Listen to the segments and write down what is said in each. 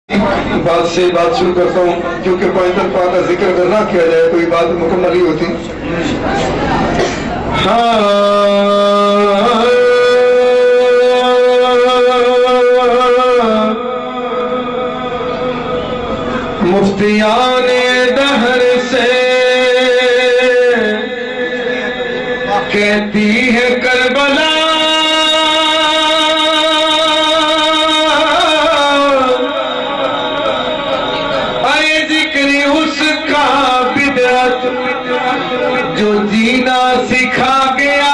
बात से बात शुरू करता हूँ, क्योंकि पैंतल पाक का जिक्र अगर ना किया जाए तो ये बात मुकम्मल ही होती। मुफ्तियाने दहर से कहती है करबला, आए जिक्र उसका बिदअत जो जीना सिखा गया।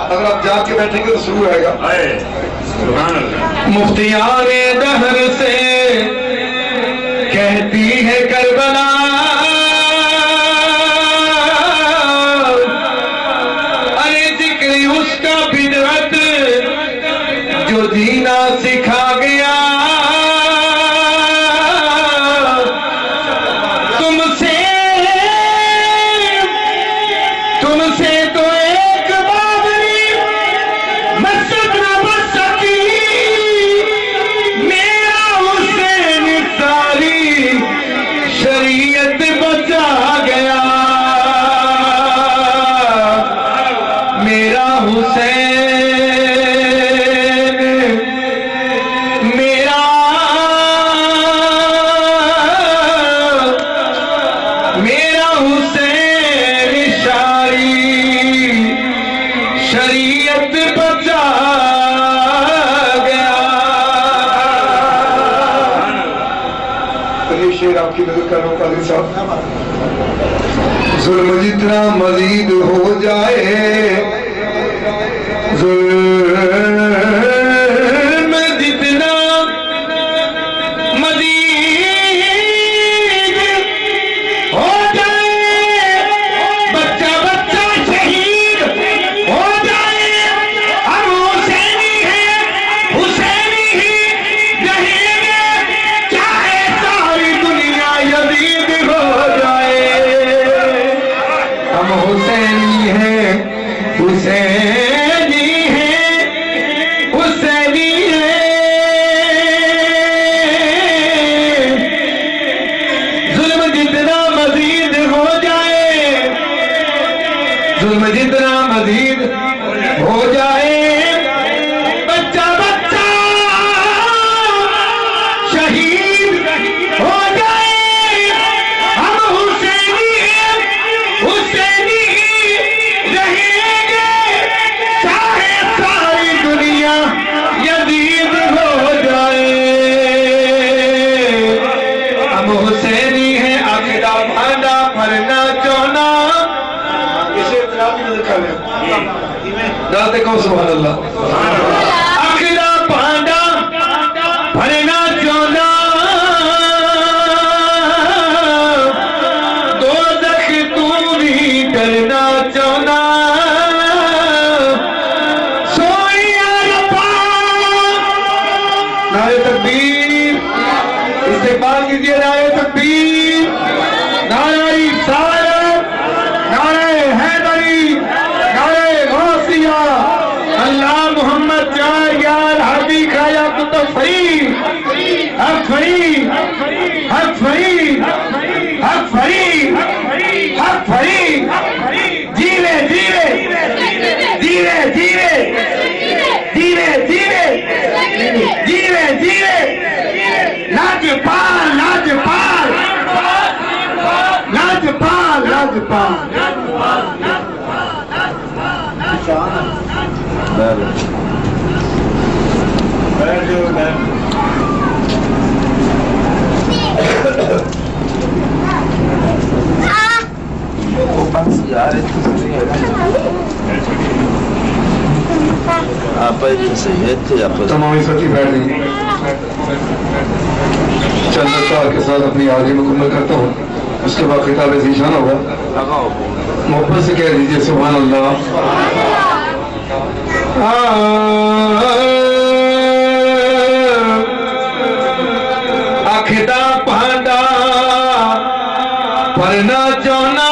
अगर आप जाग के बैठेंगे तो शुरू आएगा। मुफ्तियाने दहर से कहती है करबला, अरे जिक्र उसका बिदअत जो जीना सिखा गया। तुमसे तो एक बाबरी मस्जिद न बन सकी, मेरा हुसैन सारी शरीयत बचा गया। मेरा हुसैन, मेरा हुसैन शरीयत बचा गया। ये शेर आपकी नजर कर रहा हूँ कादिर साहब। जुल्म जितना मजीद हो जाए, जुल्म जितना मजीद हो जाए, बच्चा बच्चा शहीद हो जाए, हम हुसैनी हैं, हुसैनी ही रहेंगे, चाहे सारी दुनिया यजीद हो जाए। हम हुसैनी हैं, हुसैनी हैं, हुसैनी हैं। जुल्म जितना मजीद हो जाए, जुल्म जितना मजीद हो जाए, बच्चा बच्चा शहीद हो जाए, हम हुसैनी हैं, हुसैनी ही रहेंगे, चाहे सारी दुनिया यजीद हो जाए। हम हुसैनी हैं, आखिदा भांडा भरना चौना। इसे इतना भी नहीं कर रहे दाते को सुभान अल्लाह। आखिदा भांडा भरना चौना, दोज़ख तू भी डरना चौना। सोनिया रब्बा, नारे तकबीर, इस्तेमाल कीजिए नारे तकबीर, नारे रिसालत, नारे हैदरी, नारे गौसिया, अल्लाह मोहम्मद जान यार हबी खाया कुतुब फरीद, हक फरीद, हक फरीद, हक फरीद, हक फरीद, जीवे जीवे जीवे जीवे जीवे जीवे जीवे जीवे, लाजपाल लाजपाल लाजपाल लाजपाल। तमाम साथी बैठ गए। चंद साल के साथ अपनी हाजिरी मुकम्मल करता हूँ, उसके बाद खिताब ज़ीशान होगा। मोहब्बत से कह दीजिए सुभान अल्लाह। आखिदा भांडा भरना चौना,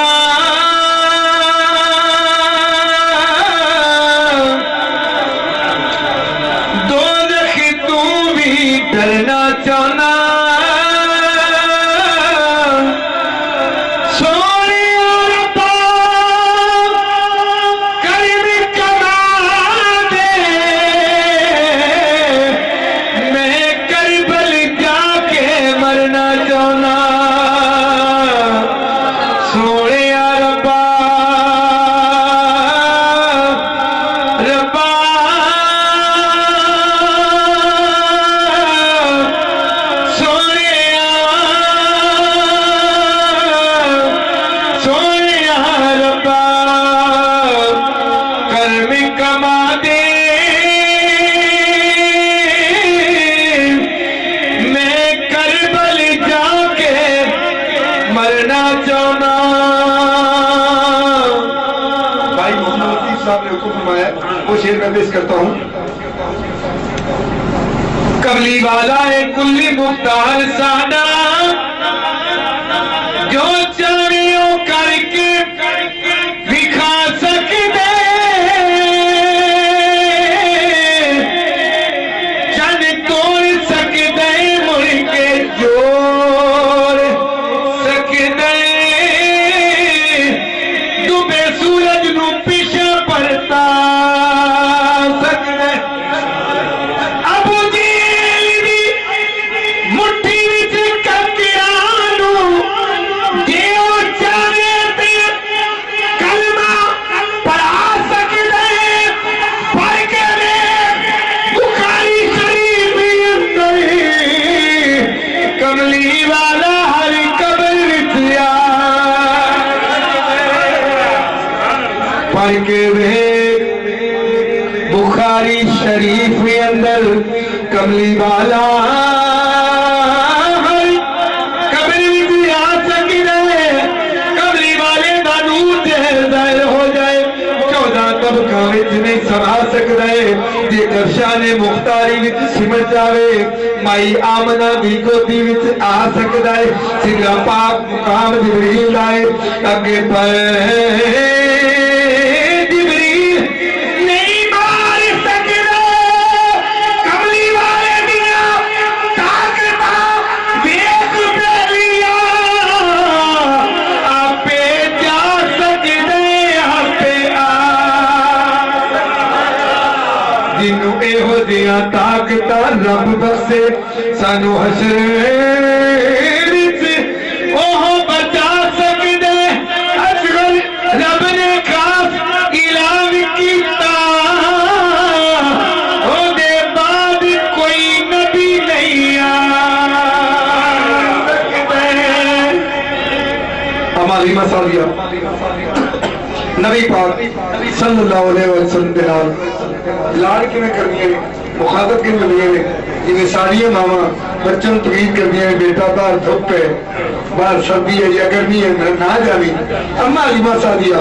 साहब ने हुक्म फरमाया, वो शेर मैं पेश करता हूँ। कमली वाला है कुल्ली मुख्तार सादा, जो चारियों करके दिखा सकते, चन तोड़ सकते, मुड़ के जोड़ सकते, डूबे सूरज नू पीछे पड़ता सकते। अबू जेल दी मुट्ठी विच ककरानू जे ओ चाहे ते कलमा पढ़ा सकदे, पढ़ के बुखारी शरीफ अंदर कमली वाला हर कब्र विच आ, पढ़ के बुखारी शरीफ के अंदर कमली वाला कब्र विच आ सकदा है। कमली वाले दा नूर ज़ाहिर हो जाए, 14 तबका विच नहीं समा सकदा है। जेकर शान मुख्तारी विच सिमट जावे, माई आमना दी गोदी विच आ सकदा है। सिरा पाक मुकाम जिबरील आए अगे पर ताकत रब बसे सानू हशर विच ओह बचा सकदे। अजगल रब ने खास ऐलान कीता, ओदे बाद कोई नबी नहीं आ सकदे। हमारी मसालिया नबी पाक सल्लल्लाहु अलैहि वसल्लम के नाल लाड़ किवें करदियां ने, मुखातब किवें करदियां ने, जिवें सारियां मावां बच्चों तवीज करदियां ने, बेटा बाहर धुप है, बाहर सर्दी है या गर्मी है, ना जावी। अम्मा अलीमा सादिया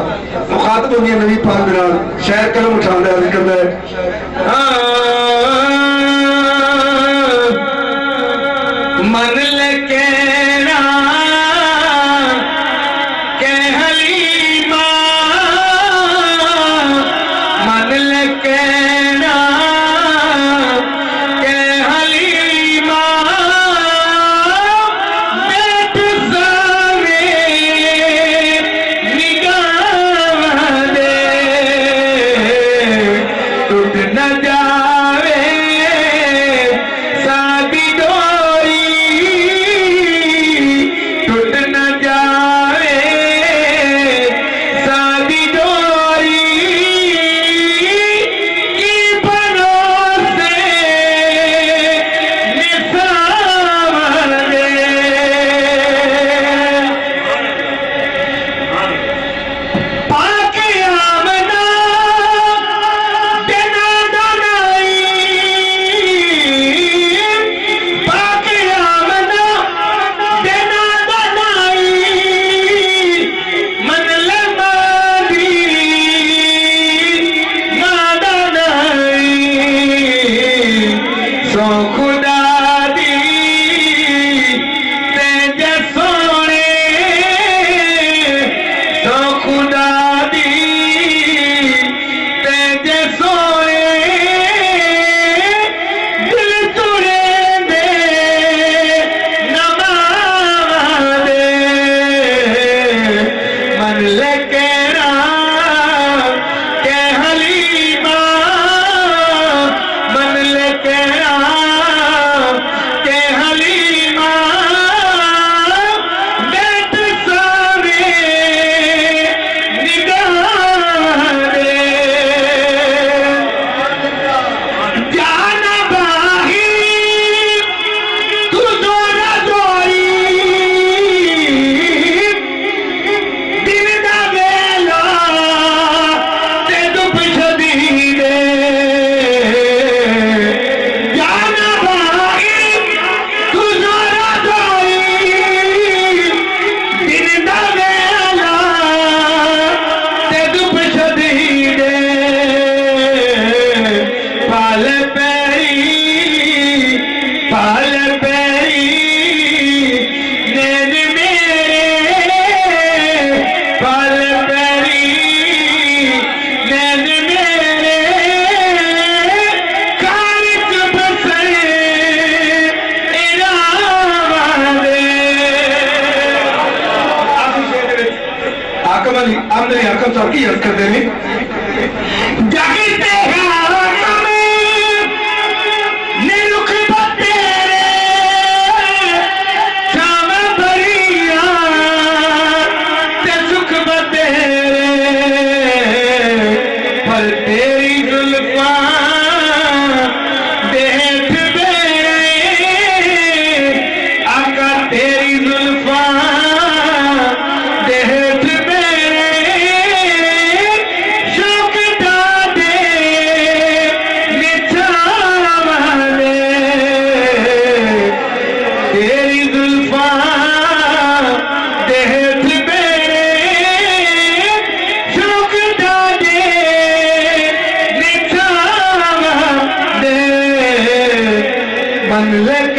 मुखातब होंदियां नबी पाक दे नाल, शायर कलम उठांदा अर्ज करदा है, मन लगे मेरे आका साहब की अर्ज करते हैं जगते मन ले